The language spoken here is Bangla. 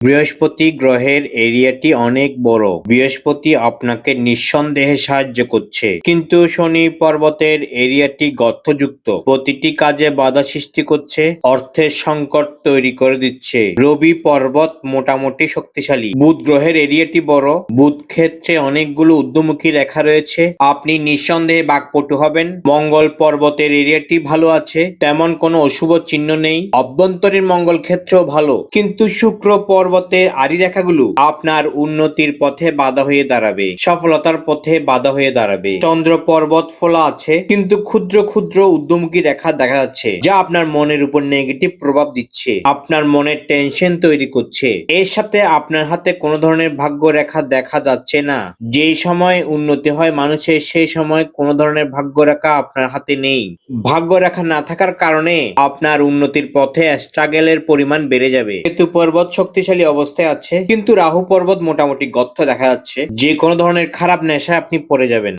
বৃহস্পতি গ্রহের এরিয়াটি অনেক বড়। বৃহস্পতি আপনাকে নিঃসন্দেহে সাহায্য করছে, কিন্তু শনি পর্বতের এরিয়াটি গর্তযুক্ত, প্রতিটি কাজে বাধা সৃষ্টি করছে, অর্থের সংকট তৈরি করে দিচ্ছে। রবি পর্বত মোটামুটি শক্তিশালী। বুধ গ্রহের এরিয়াটি বড়, বুধ ক্ষেত্রে অনেকগুলো ঊর্ধ্বমুখী রেখা রয়েছে, আপনি নিঃসন্দেহে বাকপটু হবেন। মঙ্গল পর্বতের এরিয়াটি ভালো আছে, তেমন কোনো অশুভ চিহ্ন নেই। অভ্যন্তরীণ মঙ্গল ক্ষেত্রেও ভালো, কিন্তু শুক্র পর্বতের আড়ি রেখাগুলো আপনার উন্নতির পথে বাধা হয়ে দাঁড়াবে, সফলতার পথে বাধা হয়ে দাঁড়াবে। চন্দ্র পর্বত ফোলা আছে, কিন্তু ক্ষুদ্র ক্ষুদ্র ঊর্ধ্বমুখী রেখা দেখা যাচ্ছে, যা আপনার মনের উপর নেগেটিভ প্রভাব দিচ্ছে, আপনার মনে টেনশন তৈরি করছে। এর সাথে আপনার হাতে কোনো ধরনের ভাগ্য রেখা দেখা যাচ্ছে না। যেই সময় উন্নতি হয় মানুষের, সেই সময় কোনো ধরনের ভাগ্য রেখা আপনার হাতে নেই। ভাগ্য রেখা না থাকার কারণে আপনার উন্নতির পথে স্ট্রাগলের পরিমাণ বেড়ে যাবে। কেতু পর্বত শক্তিশালী অবস্থায় আছে, কিন্তু রাহু পর্বত মোটামুটি গর্ত দেখা যাচ্ছে, যে কোনো ধরনের খারাপ নেশায় আপনি পড়ে যাবেন।